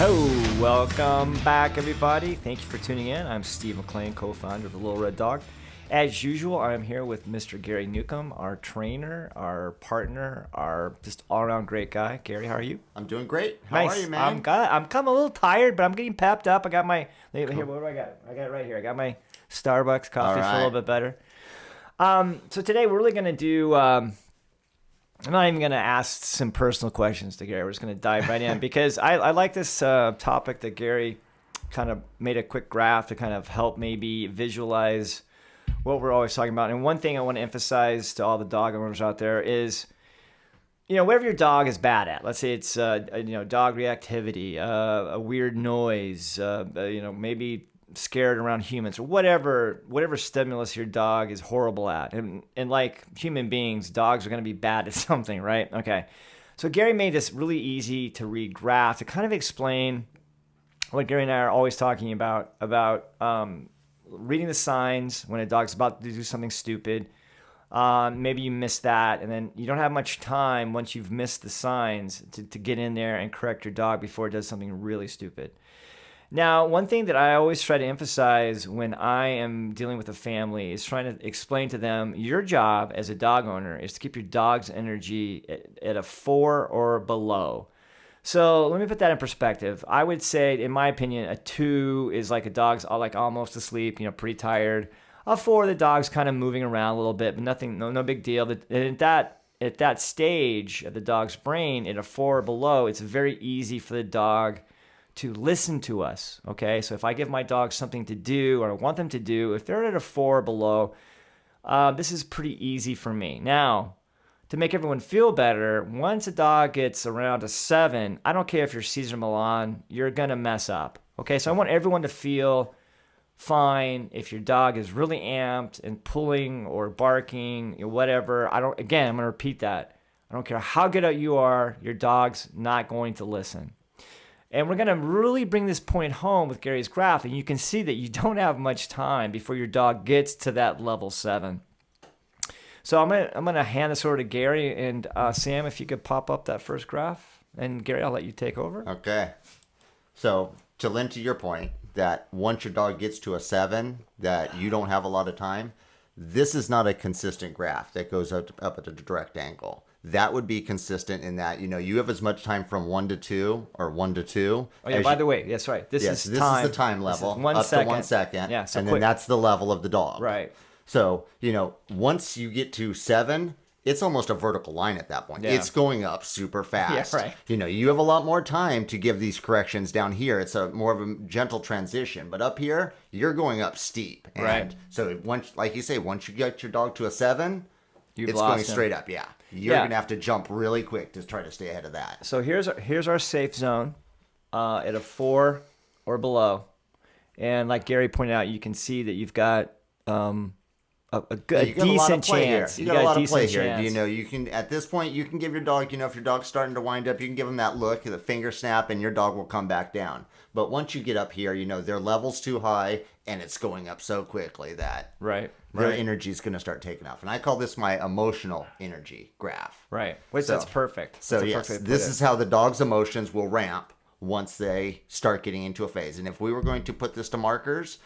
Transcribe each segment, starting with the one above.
Oh, welcome back, everybody. Thank you for tuning in. I'm Steve McLean, co-founder of The Little Red Dog. As usual, I'm here with Mr. Gary Newcomb, our trainer, our partner, our just all-around great guy. Gary, how are you? I'm doing great. How are you, man? I'm kind of a little tired, but I'm getting pepped up. I got my here. What do I got? I got it right here. I got my Starbucks coffee. Feel a little bit better. So today we're really gonna do. I'm not even going to ask some personal questions to Gary. We're just going to dive right in because I like this topic that Gary kind of made a quick graph to kind of help maybe visualize what we're always talking about. And one thing I want to emphasize to all the dog owners out there is, whatever your dog is bad at, let's say it's, dog reactivity, a weird noise, maybe scared around humans or whatever stimulus your dog is horrible at. And like human beings, dogs are going to be bad at something, right? Okay. So Gary made this really easy to read graph to kind of explain what Gary and I are always talking about reading the signs when a dog's about to do something stupid. Maybe you missed that, and then you don't have much time once you've missed the signs to get in there and correct your dog before it does something really stupid. Now, one thing that I always try to emphasize when I am dealing with a family is trying to explain to them your job as a dog owner is to keep your dog's energy at a 4 or below. So let me put that in perspective. I would say, in my opinion, a 2 is like a dog's like almost asleep, pretty tired. A 4, the dog's kind of moving around a little bit, but nothing, no big deal. At that stage of the dog's brain, at a 4 or below, it's very easy for the dog to listen to us, okay? So if I give my dog something to do or I want them to do, if they're at a 4 or below, this is pretty easy for me. Now, to make everyone feel better, once a dog gets around a 7, I don't care if you're Cesar Millan, you're gonna mess up, okay? So I want everyone to feel fine. If your dog is really amped and pulling or barking or whatever, I'm gonna repeat that. I don't care how good you are, your dog's not going to listen. And we're going to really bring this point home with Gary's graph, and you can see that you don't have much time before your dog gets to that level 7. So I'm going to hand this over to Gary, and Sam, if you could pop up that first graph, and Gary, I'll let you take over. Okay. So to lend to your point that once your dog gets to a 7, that you don't have a lot of time, this is not a consistent graph that goes up at a direct angle. That would be consistent in that, you have as much time from 1 to 2 or 1 to 2. Oh, yeah, by the way, that's right. This is the time level, up to 1 second. Yeah, so and quick. Then that's the level of the dog. Right. So, once you get to 7, it's almost a vertical line at that point. Yeah. It's going up super fast. Yeah, right. You have a lot more time to give these corrections down here. It's a more of a gentle transition. But up here, you're going up steep. And right. So, like you say, once you get your dog to a 7, it's going straight up, yeah. You're going to have to jump really quick to try to stay ahead of that. So here's our safe zone at a 4 or below. And like Gary pointed out, you can see that you've got a decent chance. You got a lot of play here. You can, at this point, you can give your dog, if your dog's starting to wind up, you can give them that look, the finger snap, and your dog will come back down. But once you get up here, their level's too high, and it's going up so quickly that their energy is going to start taking off. And I call this my emotional energy graph. Right. That's perfect. So yes, this is how the dog's emotions will ramp once they start getting into a phase. And if we were going to put this to markers,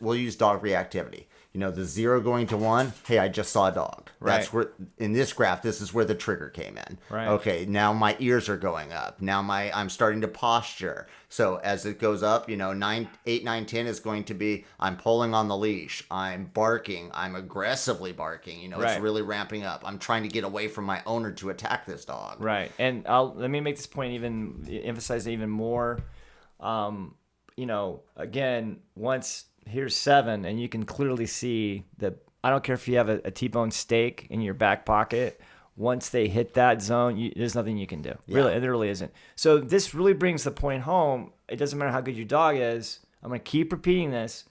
we'll use dog reactivity. The 0 going to 1, hey, I just saw a dog. Right. That's where, in this graph, this is where the trigger came in. Right. Okay, now my ears are going up. Now I'm starting to posture. So as it goes up, 8, 9, 10 is going to be, I'm pulling on the leash. I'm barking. I'm aggressively barking. It's really ramping up. I'm trying to get away from my owner to attack this dog. Right. And let me make this point emphasize even more. Again, once here's 7, and you can clearly see that I don't care if you have a T-bone steak in your back pocket. Once they hit that zone, there's nothing you can do. Yeah. Really, there really isn't. So this really brings the point home. It doesn't matter how good your dog is. I'm going to keep repeating this.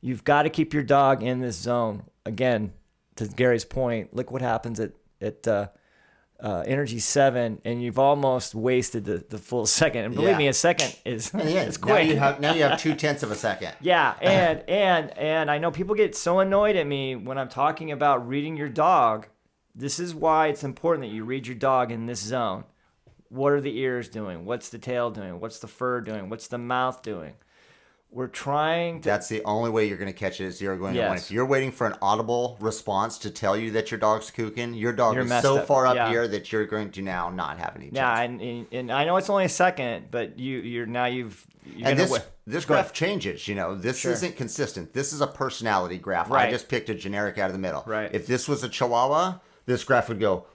You've got to keep your dog in this zone. Again, to Gary's point, look what happens at energy 7, and you've almost wasted the full second. And believe me, a second is it's quick. Now you have 0.2 of a second. Yeah, and I know people get so annoyed at me when I'm talking about reading your dog. This is why it's important that you read your dog in this zone. What are the ears doing? What's the tail doing? What's the fur doing? What's the mouth doing? We're trying to... That's the only way you're going to catch it is 0 going to 1. Yes. If you're waiting for an audible response to tell you that your dog's kooking, your dog You're is messed so up. far up Yeah. here that you're going to now not have any chance. Yeah, and I know it's only a second, but you're And this graph changes, you know. This Sure. isn't consistent. This is a personality graph. Right. I just picked a generic out of the middle. Right. If this was a Chihuahua, this graph would go...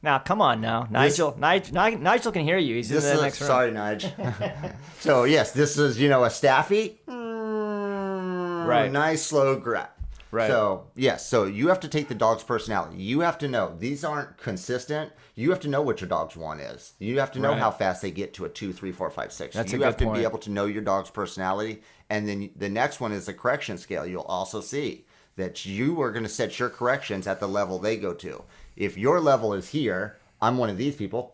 Now, come on now. Nigel can hear you. He's in the next room. Sorry, Nige. So, yes, this is, a Staffy. Right. Nice, slow graph. Right. So, yes, so you have to take the dog's personality. You have to know. These aren't consistent. You have to know what your dog's one is. You have to know Right. how fast they get to a 2, 3, 4, 5, 6. That's a you good have to point. be able to know your dog's personality. And then the next one is the correction scale. You'll also see that you are going to set your corrections at the level they go to. If your level is here, I'm one of these people.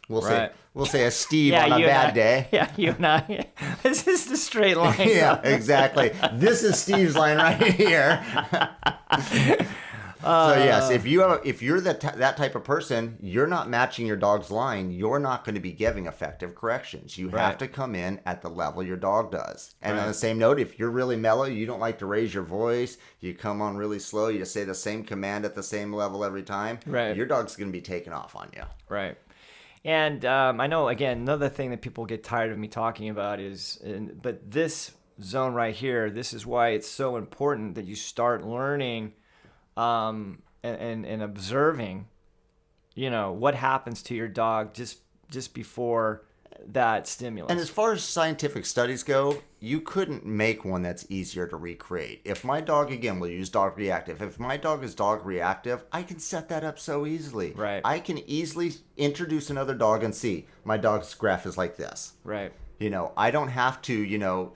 We'll say a Steve on a bad day. Yeah, you and I. This is the straight line. Yeah, exactly. This is Steve's line right here. So yes, if you're that type of person, you're not matching your dog's line. You're not going to be giving effective corrections. You have to come in at the level your dog does. And on the same note, if you're really mellow, you don't like to raise your voice, you come on really slow, you say the same command at the same level every time. Right. Your dog's going to be taking off on you. Right. And I know, again, another thing that people get tired of me talking about but this zone right here, this is why it's so important that you start learning and observing, what happens to your dog just before that stimulus. And as far as scientific studies go, you couldn't make one that's easier to recreate. If my dog, again, we'll use dog reactive. If my dog is dog reactive, I can set that up so easily. Right. I can easily introduce another dog and see my dog's graph is like this. Right. I don't have to,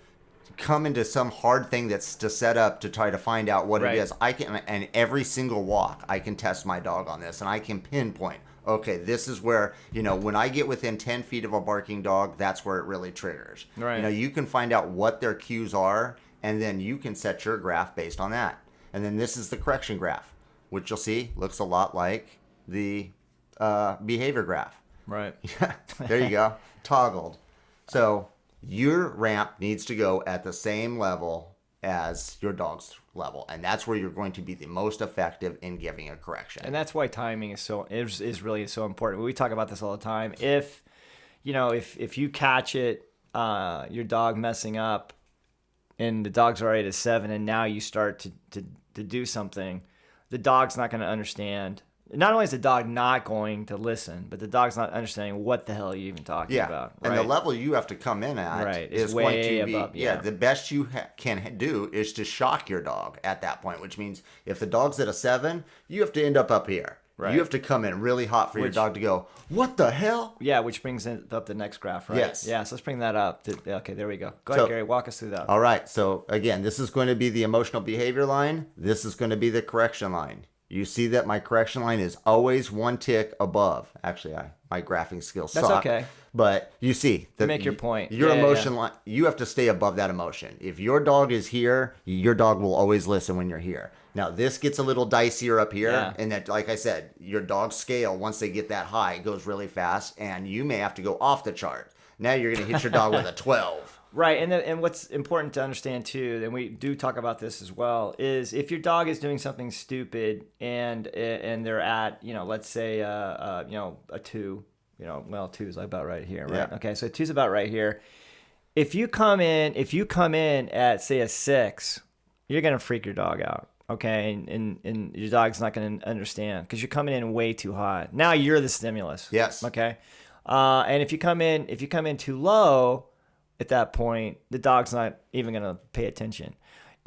come into some hard thing that's to set up to try to find out what it is. I can, and every single walk, I can test my dog on this, and I can pinpoint. Okay, this is where, when I get within 10 feet of a barking dog, that's where it really triggers. Right. You can find out what their cues are, and then you can set your graph based on that. And then this is the correction graph, which you'll see looks a lot like the behavior graph. Right. There you go. Toggled. So your ramp needs to go at the same level as your dog's level, and that's where you're going to be the most effective in giving a correction. And that's why timing is really so important. We talk about this all the time. If you catch it, your dog messing up, and the dog's already at a 7, and now you start to do something, the dog's not going to understand. Not only is the dog not going to listen, but the dog's not understanding what the hell are you even talking about. Right? And the level you have to come in at is going to be above, the best you can do is to shock your dog at that point, which means if the dog's at a 7, you have to end up here. Right. You have to come in really hot for your dog to go, what the hell? Yeah, which brings up the next graph, right? Yes. Yeah, so let's bring that up. Okay, there we go. Go ahead, Gary. Walk us through that. All right. So, again, this is going to be the emotional behavior line. This is going to be the correction line. You see that my correction line is always one tick above. Actually, my graphing skills suck. That's okay. But you see, make your point. Your emotion line, you have to stay above that emotion. If your dog is here, your dog will always listen when you're here. Now, this gets a little dicier up here, and that, like I said, your dog's scale, once they get that high, goes really fast, and you may have to go off the chart. Now you're going to hit your dog with a 12. Right, and what's important to understand too, and we do talk about this as well, is if your dog is doing something stupid and they're at, let's say a 2, 2 is about right here, right? Yeah. Okay, so 2 is about right here. If you come in at say a 6, you're gonna freak your dog out. Okay, and your dog's not gonna understand because you're coming in way too high. Now you're the stimulus. Yes. Okay, and if you come in too low. At that point, the dog's not even going to pay attention.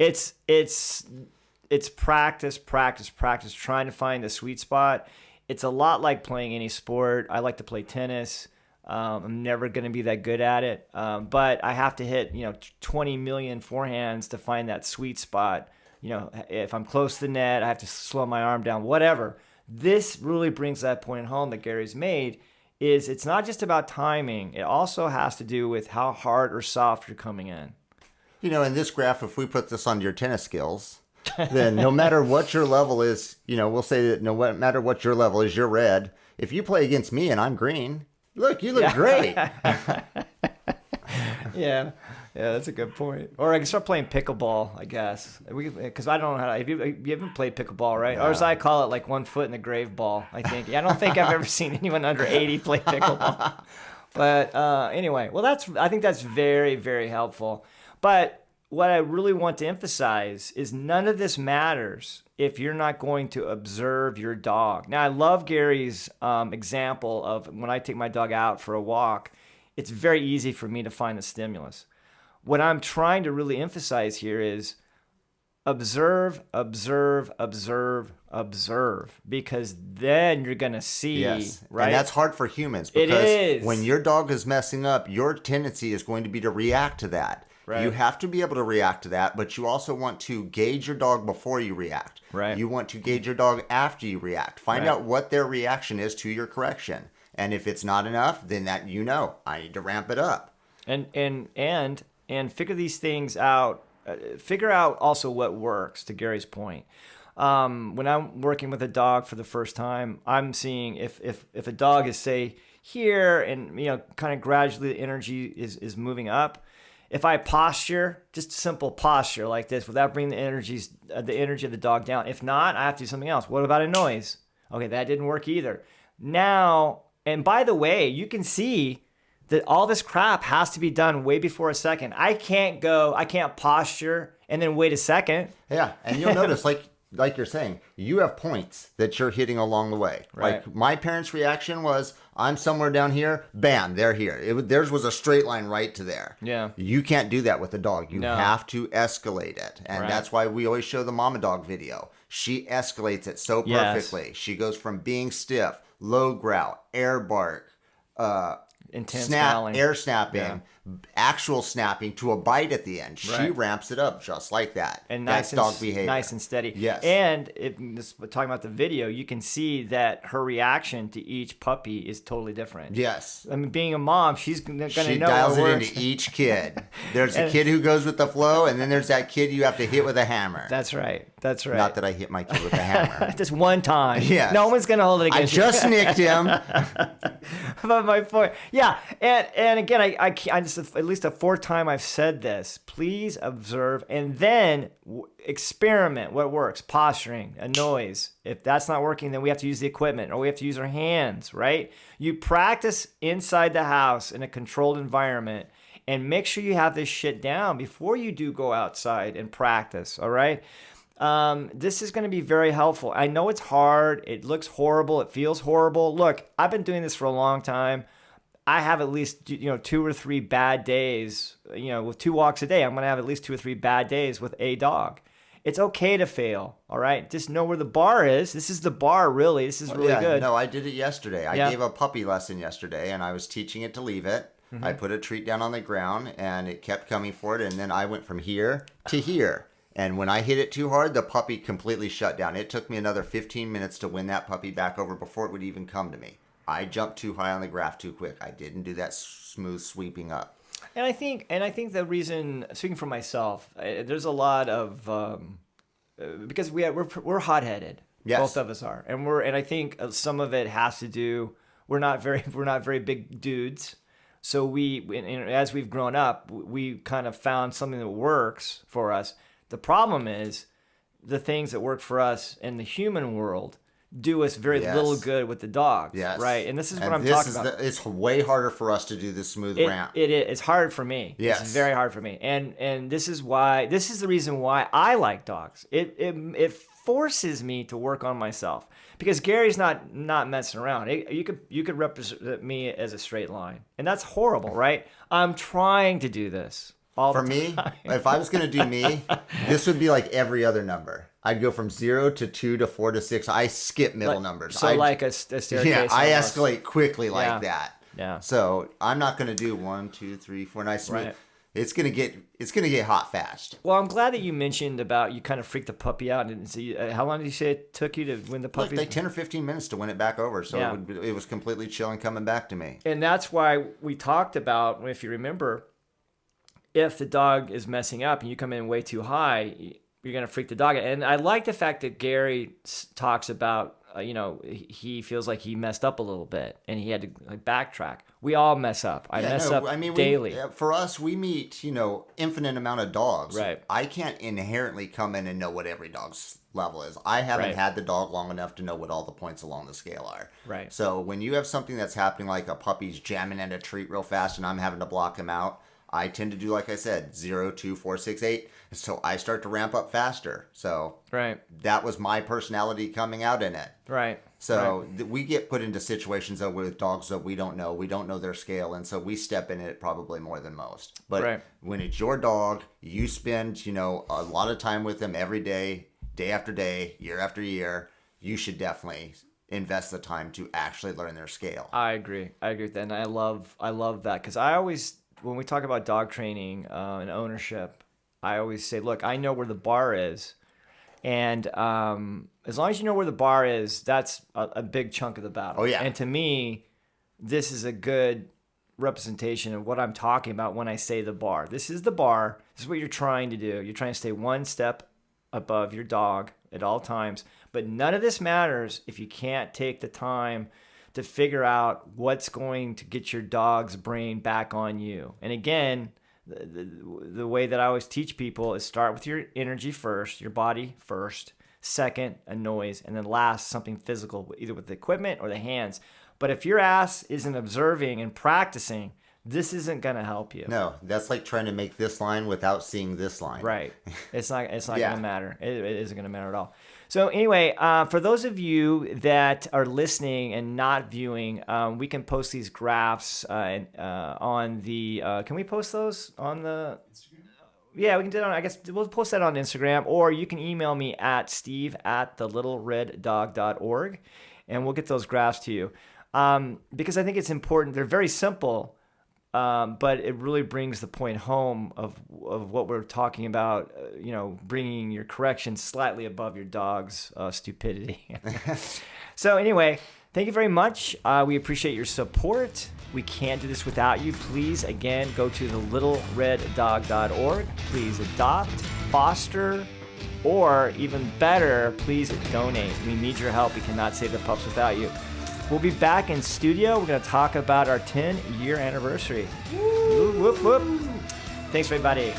It's practice, trying to find the sweet spot. It's a lot like playing any sport. I like to play tennis. I'm never going to be that good at it, but I have to hit 20 million forehands to find that sweet spot. If I'm close to the net, I have to slow my arm down. Whatever. This really brings that point home that Gary's made. It's not just about timing. It also has to do with how hard or soft you're coming in. In this graph, if we put this on your tennis skills, then no matter what your level is, we'll say that no matter what your level is, you're red. If you play against me and I'm green, look, you look great. Yeah, that's a good point. Or I can start playing pickleball, I guess. Because I don't know how. You haven't played pickleball, right? No. Or as I call it, like 1 foot in the grave ball. I think. I don't think I've ever seen anyone under 80 play pickleball. But anyway, well, I think that's very, very helpful. But what I really want to emphasize is none of this matters if you're not going to observe your dog. Now, I love Gary's example of when I take my dog out for a walk. It's very easy for me to find the stimulus. What I'm trying to really emphasize here is observe, observe, observe, observe, because then you're going to see, right? And that's hard for humans because when your dog is messing up, your tendency is going to be to react to that. Right. You have to be able to react to that, but you also want to gauge your dog before you react. Right. You want to gauge your dog after you react. Find out what their reaction is to your correction. And if it's not enough, then I need to ramp it up. And figure these things out. Figure out also what works, to Gary's point. When I'm working with a dog for the first time, I'm seeing if a dog is, say, here and kind of gradually the energy is moving up. If I posture, just simple posture like this without bringing the energy of the dog down. If not, I have to do something else. What about a noise? Okay, that didn't work either. Now, and by the way, you can see that all this crap has to be done way before a second. I can't posture and then wait a second. Yeah, and you'll notice, like you're saying, you have points that you're hitting along the way. Right. Like my parents' reaction was, I'm somewhere down here, bam, they're here. Theirs was a straight line right to there. Yeah. You can't do that with a dog. You have to escalate it. And that's why we always show the mama dog video. She escalates it so perfectly. Yes. She goes from being stiff, low growl, air bark, intense air snapping, actual snapping to a bite at the end. She ramps it up just like that. And that's dog behavior. Nice and steady. Yes. And talking about the video, you can see that her reaction to each puppy is totally different. Yes. I mean, being a mom, she's going to know She dials it into each kid. There's a kid who goes with the flow, and then there's that kid you have to hit with a hammer. That's right. That's right. Not that I hit my kid with a hammer. Just one time. Yeah. No one's going to hold it against you. I just nicked him. But my point. Yeah. And again, I just, at least the fourth time I've said this, please observe and then experiment what works. Posturing, a noise. If that's not working, then we have to use the equipment or we have to use our hands, right? You practice inside the house in a controlled environment and make sure you have this shit down before you do go outside and practice, all right? This is going to be very helpful. I know it's hard. It looks horrible. It feels horrible. Look, I've been doing this for a long time. I have at least 2 or 3 bad days. With 2 walks a day, I'm going to have at least 2 or 3 bad days with a dog. It's okay to fail, all right? Just know where the bar is. This is the bar, really. This is really good. No, I did it yesterday. I gave a puppy lesson yesterday, and I was teaching it to leave it. Mm-hmm. I put a treat down on the ground, and it kept coming for it, and then I went from here to here. And when I hit it too hard, the puppy completely shut down. It took me another 15 minutes to win that puppy back over before it would even come to me. I jumped too high on the graph too quick. I didn't do that smooth sweeping up. And I think the reason, speaking for myself, there's a lot of because we're hot-headed. Yes. Both of us are, and I think some of it has to do we're not very big dudes. So as we've grown up, we kind of found something that works for us. The problem is the things that work for us in the human world do us very little good with the dogs, right? And this is what I'm talking about. It's way harder for us to do this smooth ramp. It's hard for me. Yes. It's very hard for me. And this is the reason why I like dogs. It forces me to work on myself because Gary's not messing around. You could represent me as a straight line, and that's horrible, right? I'm trying to do this. For me, if I was going to do me, this would be like every other number. I'd go from 0 to 2 to 4 to 6. I skip middle numbers. So like a staircase. Yeah, I escalate quickly like that. Yeah. So I'm not going to do 1, 2, 3, 4 nice smooth. Right. It's gonna get hot fast. Well, I'm glad that you mentioned about you kind of freaked the puppy out. And see, how long did you say it took you to win the puppy? Like 10 or 15 minutes to win it back over. So it was completely chill and coming back to me. And that's why we talked about, if you remember, if the dog is messing up and you come in way too high, you're going to freak the dog out. And I like the fact that Gary talks about, he feels like he messed up a little bit and he had to backtrack. We all mess up. I mess up daily. For us, we meet, infinite amount of dogs. Right. I can't inherently come in and know what every dog's level is. I haven't had the dog long enough to know what all the points along the scale are. Right. So when you have something that's happening, like a puppy's jamming at a treat real fast and I'm having to block him out, I tend to do, like I said, 0, 2, 4, 6, 8. So I start to ramp up faster. So that was my personality coming out in it. Right. So we get put into situations though with dogs that we don't know. We don't know their scale. And so we step in it probably more than most. But when it's your dog, you spend, a lot of time with them every day, day after day, year after year. You should definitely invest the time to actually learn their scale. I agree with that. And I love that because I always, when we talk about dog training and ownership, I always say, look, I know where the bar is. And as long as you know where the bar is, that's a big chunk of the battle. Oh, yeah. And to me, this is a good representation of what I'm talking about when I say the bar. This is the bar. This is what you're trying to do. You're trying to stay one step above your dog at all times. But none of this matters if you can't take the time to figure out what's going to get your dog's brain back on you. And again, the way that I always teach people is start with your energy first, your body first, second, a noise, and then last, something physical, either with the equipment or the hands. But if your ass isn't observing and practicing, this isn't going to help you. No, that's like trying to make this line without seeing this line. Right. It's not going to matter. It isn't going to matter at all. So anyway, for those of you that are listening and not viewing, we can post these graphs on the. Can we post those on the Instagram? Yeah, we can do it on. I guess we'll post that on Instagram, or you can email me at steve@thelittlereddog.org, and we'll get those graphs to you. Because I think it's important. They're very simple. But it really brings the point home of what we're talking about, bringing your correction slightly above your dog's stupidity. So anyway, thank you very much. We appreciate your support. We can't do this without you. Please, again, go to thelittlereddog.org. Please adopt, foster, or even better, please donate. We need your help. We cannot save the pups without you. We'll be back in studio. We're going to talk about our 10-year anniversary. Woo, whoop, whoop. Thanks, everybody.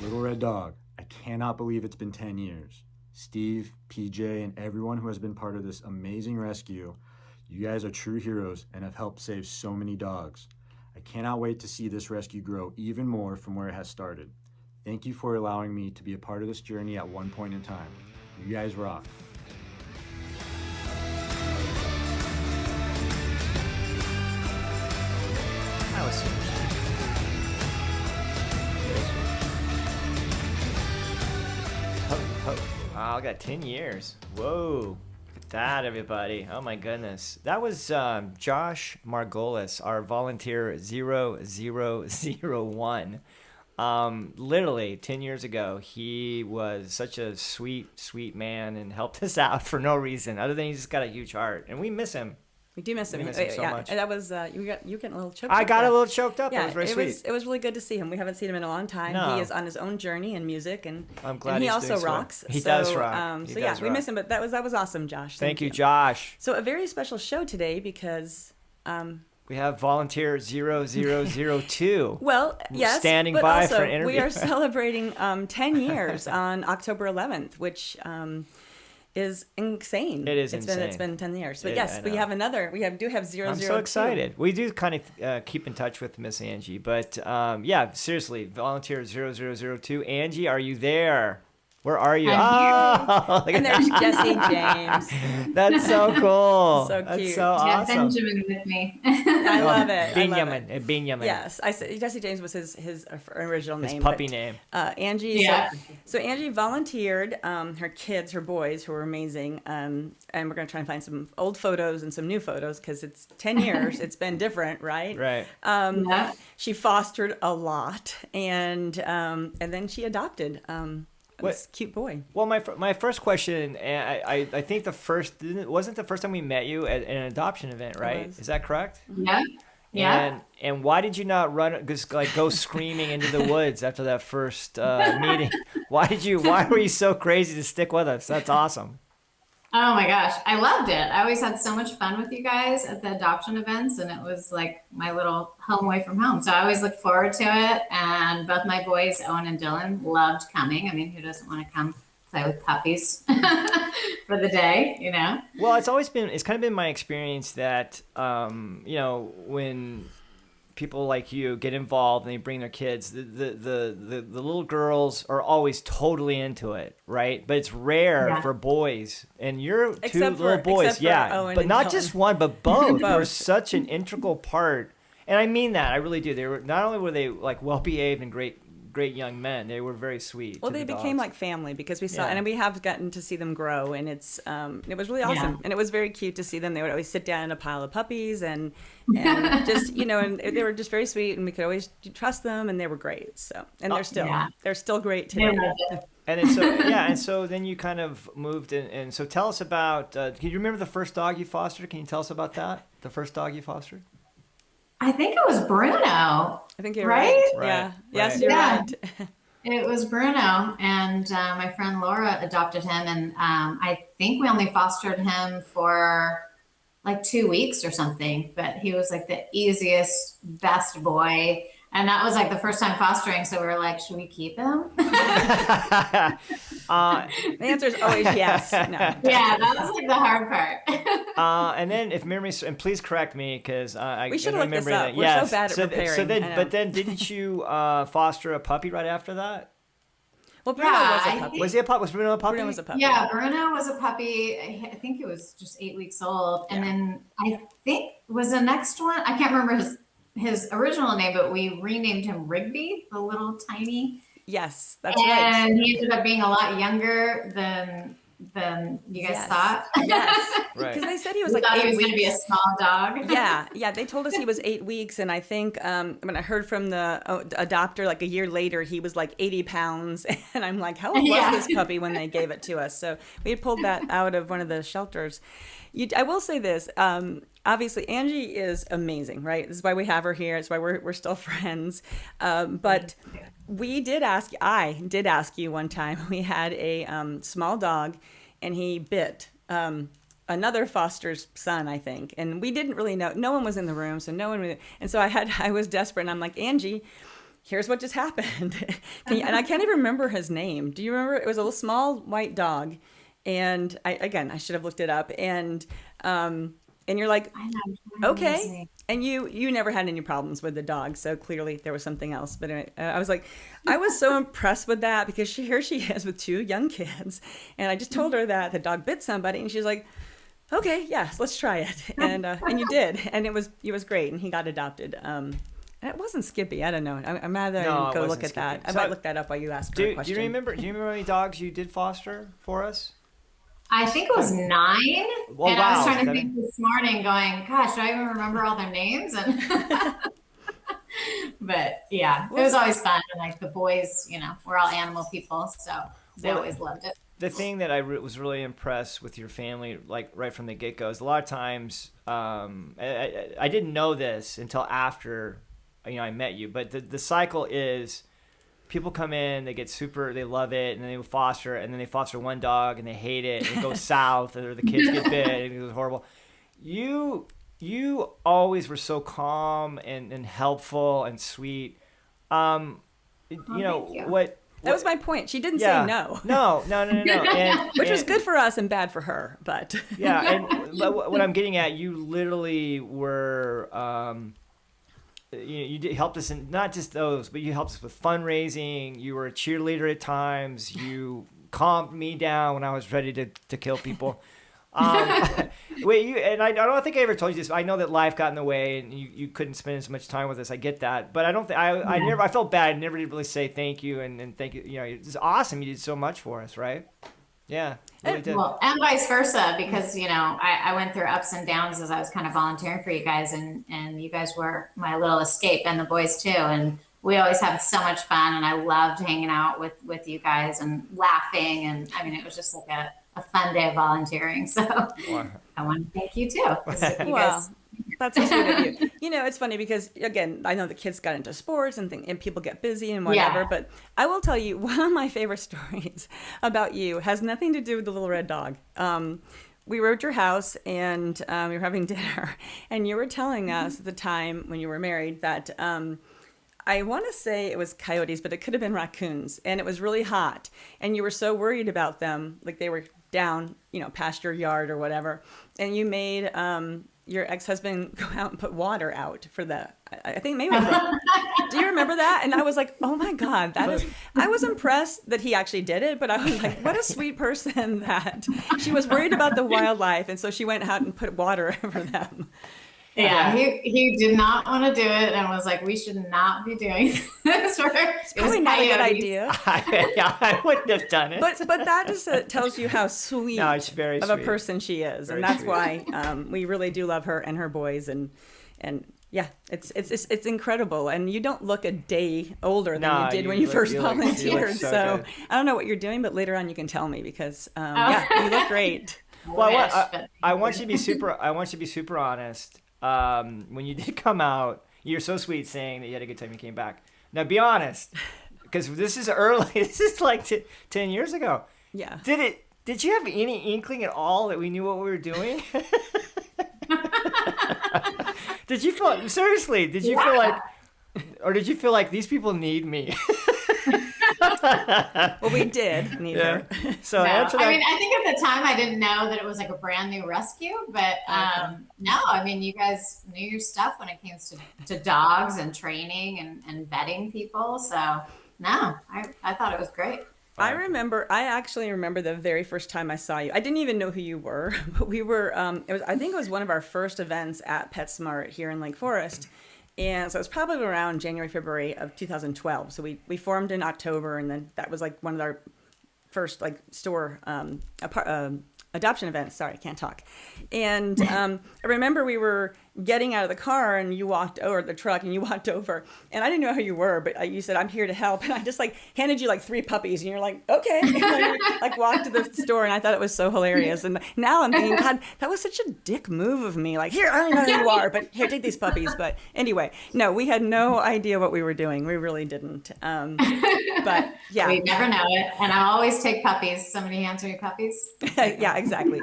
Little Red Dog, I cannot believe it's been 10 years. Steve, PJ, and everyone who has been part of this amazing rescue, you guys are true heroes and have helped save so many dogs. I cannot wait to see this rescue grow even more from where it has started. Thank you for allowing me to be a part of this journey at one point in time. You guys rock. That was super sweet. Wow, I got 10 years. Whoa. Look at that, everybody. Oh, my goodness. That was Josh Margolis, our volunteer 0001. Literally 10 years ago, he was such a sweet, sweet man and helped us out for no reason other than he just got a huge heart. And we miss him. We do miss him. We miss him so much. And that was you getting a little choked up. I got a little choked up. Yeah, it was very sweet. It was really good to see him. We haven't seen him in a long time. No. He is on his own journey in music, and I'm glad and he he's also doing so well. rocks. He does rock. So yeah, we miss him, but that was awesome, Josh. Thank you, Josh. So a very special show today because we have volunteer 0002. Well, yes, standing but by also, for an interview. We are celebrating 10 years on October 11th, which is insane. It is insane. It's been 10 years. But yes, we have another. We do have 002. I'm so excited. We do kind of keep in touch with Miss Angie, but yeah, seriously, volunteer 0002. Angie, are you there? Where are you? Oh, and there's Jesse James. That's so cool. So cute. That's so awesome. Benjamin with me. I love it. Benjamin. Yes, I said Jesse James was his original name. His puppy name. Angie. Yeah. So Angie volunteered her kids, her boys, who were amazing, and we're gonna try and find some old photos and some new photos because it's 10 years. It's been different, right? Right. Yeah. She fostered a lot, and then she adopted. This cute boy. Well, my first question, I think wasn't the first time we met you at an adoption event, right? Is that correct? Yeah. Yeah. And why did you not run, just like go screaming into the woods after that first meeting? Why were you so crazy to stick with us? That's awesome. Oh my gosh, I loved it. I always had so much fun with you guys at the adoption events, and it was like my little home away from home. So I always looked forward to it. And both my boys, Owen and Dylan, loved coming. I mean, who doesn't want to come play with puppies for the day, you know? Well, it's kind of been my experience that, when people like you get involved and they bring their kids, the little girls are always totally into it, right? But it's rare for boys, and you're two little boys, but not just one, but both were such an integral part. And I mean that, I really do. They were, not only were they like well behaved and great young men, they were very sweet. Well, they became like family because we saw, and we have gotten to see them grow, and it was really awesome, and it was very cute to see them. They would always sit down in a pile of puppies, and just and they were just very sweet, and we could always trust them, and they were great. So, and they're still great today. And so then you kind of moved in, and so tell us about. Can you remember the first dog you fostered? Can you tell us about that? The first dog you fostered? I think it was Bruno. I think you're right. Yeah. Right. Yes, you're right. It was Bruno, and my friend Laura adopted him, and I think we only fostered him for like 2 weeks or something, but he was like the easiest, best boy. And that was like the first time fostering, so we were like, should we keep him? The answer is always yes. No. Yeah, that was like the hard part. And then, if memory, and please correct me because we should have looked this up. That. We're so bad at preparing. But then, didn't you foster a puppy right after that? Well, Bruno was a puppy. Was he a puppy? Was Bruno a puppy? Bruno was a puppy. Yeah, Bruno was a puppy. I think he was just 8 weeks old, and then I think was the next one. I can't remember his original name, but we renamed him Rigby, the little tiny. Yes, that's right. And he ended up being a lot younger than you guys thought. Yes, right. Because they said he was like thought 8 he was weeks. going to be a small dog. Yeah. They told us he was 8 weeks, and I think when I heard from the adopter like a year later, he was like 80 pounds, and I'm like, how old was this puppy when they gave it to us? So we had pulled that out of one of the shelters. I will say this. Obviously, Angie is amazing, right? This is why we have her here. It's why we're still friends. But I did ask you one time. We had a small dog, and he bit another foster's son, I think. And we didn't really know. No one was in the room, so no one really. And so I was desperate, and I'm like, Angie, here's what just happened. And I can't even remember his name. Do you remember? It was a little small white dog. And I should have looked it up. And you're like, okay. And you never had any problems with the dog, so clearly there was something else. But anyway, I was like, I was so impressed with that because here she is with 2 young kids, and I just told her that the dog bit somebody, and she's like, okay, yes, let's try it. And you did, and it was great, and he got adopted. And it wasn't Skippy. I don't know. I'm mad that I didn't go look at that. I might look that up while you ask her a question. Do you remember how many dogs you did foster for us? I think it was 9. Well, and I was trying to think this morning going, gosh, do I even remember all their names? And but yeah, it was always fun. And like the boys, we're all animal people, so they always loved it. The thing that I was really impressed with your family, like right from the get-go, is a lot of times I didn't know this until after I met you, but the cycle is people come in, they love it, and then they foster, and then they foster one dog, and they hate it, and it goes south, or the kids get bit, and it goes horrible. You always were so calm and helpful and sweet. Thank you. What? That was my point. She didn't say no. No. Which was good for us and bad for her, but. Yeah, and what I'm getting at, you literally were. You helped us in not just those, but you helped us with fundraising. You were a cheerleader at times. You calmed me down when I was ready to kill people. I don't think I ever told you this. I know that life got in the way, and you couldn't spend as much time with us. I get that, but I don't think I felt bad. I never did really say thank you and thank you. It's awesome. You did so much for us, right? Yeah. Really did. Well, and vice versa, because I went through ups and downs as I was kind of volunteering for you guys, and you guys were my little escape, and the boys too. And we always had so much fun, and I loved hanging out with you guys and laughing, and I mean, it was just like a fun day of volunteering. So I want to thank you too. You guys That's so sweet of you. You know, it's funny because, again, I know the kids got into sports and people get busy and whatever, but I will tell you, one of my favorite stories about you has nothing to do with the little red dog. We were at your house and we were having dinner, and you were telling us at the time when you were married that I want to say it was coyotes, but it could have been raccoons, and it was really hot, and you were so worried about them, like they were down, past your yard or whatever, and you made your ex-husband go out and put water out for I think maybe it was do you remember that? And I was like, oh my God, I was impressed that he actually did it, but I was like, what a sweet person that she was worried about the wildlife, and so she went out and put water over them. Yeah, he did not want to do it and was like, we should not be doing this. It's probably not a good idea. I wouldn't have done it. But that just tells you how sweet it's very of sweet. A person she is. Very and that's sweet. why we really do love her and her boys. And yeah, it's incredible. And you don't look a day older than you did when you first volunteered. So I don't know what you're doing, but later on you can tell me because, you look great. Well, I want you to be super honest. When you did come out, you're so sweet saying that you had a good time you came back. Now be honest, because this is early. This is like 10 years ago. Yeah. Did you have any inkling at all that we knew what we were doing? Did you feel like these people need me? Well, we did need her. So no. answer that. I mean, I think at the time I didn't know that it was like a brand new rescue, but no, I mean, you guys knew your stuff when it came to dogs and training and vetting people. So no, I thought it was great. I actually remember the very first time I saw you. I didn't even know who you were, but we were, I think it was one of our first events at PetSmart here in Lake Forest. And so it was probably around January, February of 2012. So we formed in October, and then that was like one of our first store adoption events. Sorry, I can't talk. And I remember we were getting out of the car, and you walked over the truck, and you walked over, and I didn't know who you were, but you said, I'm here to help. And I just handed you 3 puppies, and you're like, okay. And then you walked to the store, and I thought it was so hilarious. And now I'm thinking, God, that was such a dick move of me. Here, I don't know who you are, but here, take these puppies. But anyway, no, we had no idea what we were doing. We really didn't. But yeah. We never know it. And I always take puppies. Somebody answer your puppies. Yeah, exactly.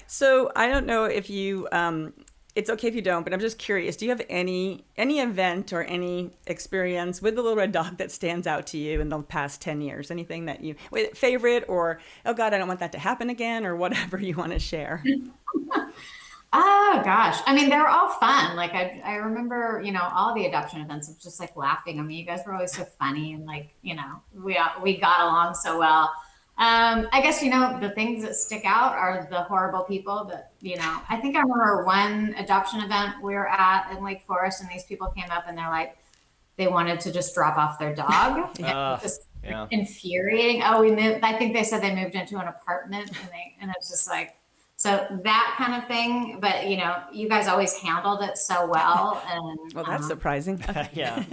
So I don't know if you, it's okay if you don't, but I'm just curious. Do you have any event or any experience with the little red dog that stands out to you in the past 10 years? Anything that you favorite, or, oh God, I don't want that to happen again, or whatever you want to share? Oh gosh. I mean, they were all fun. I remember, all the adoption events of just laughing. I mean, you guys were always so funny and we got along so well. I guess, the things that stick out are the horrible people that, I think I remember one adoption event we were at in Lake Forest, and these people came up and they're like, they wanted to just drop off their dog. Infuriating. Oh, we moved. I think they said they moved into an apartment and it's just so that kind of thing. But, you guys always handled it so well. And well, that's surprising. Yeah.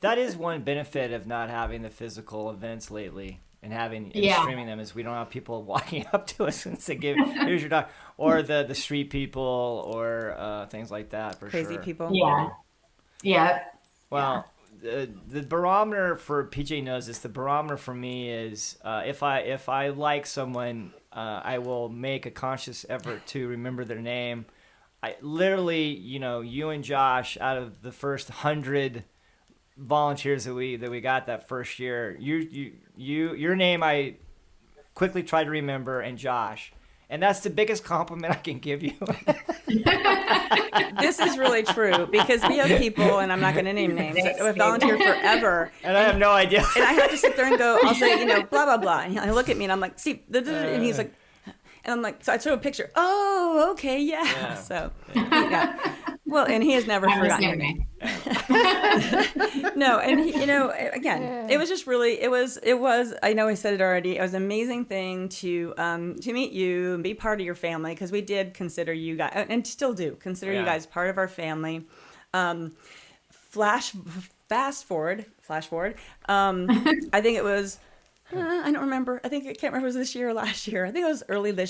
That is one benefit of not having the physical events lately and streaming them, is we don't have people walking up to us and say, here's your dog, or the street people, or things like that. Crazy people. Yeah. Well, the barometer for PJ knows this. The barometer for me is if I like someone, I will make a conscious effort to remember their name. I literally, you and Josh, out of the first 100 volunteers that we got that first year, your name I quickly tried to remember, and Josh, and that's the biggest compliment I can give you. This is really true, because we have people, and I'm not going to name names, that have volunteered forever, and I have no idea, and I have to sit there and go, I'll say, blah blah blah, and he'll look at me and I'm like, see, and he's like, and I'm like, so I throw a picture. Oh, okay, yeah. So, yeah. Well, and he has never forgotten your name. No, and again, it was just really, it was. I know I said it already. It was an amazing thing to meet you and be part of your family, because we did consider you guys, and still do consider you guys part of our family. Flash forward. I think it was. I don't remember. I can't remember if it was this year or last year. I think it was early this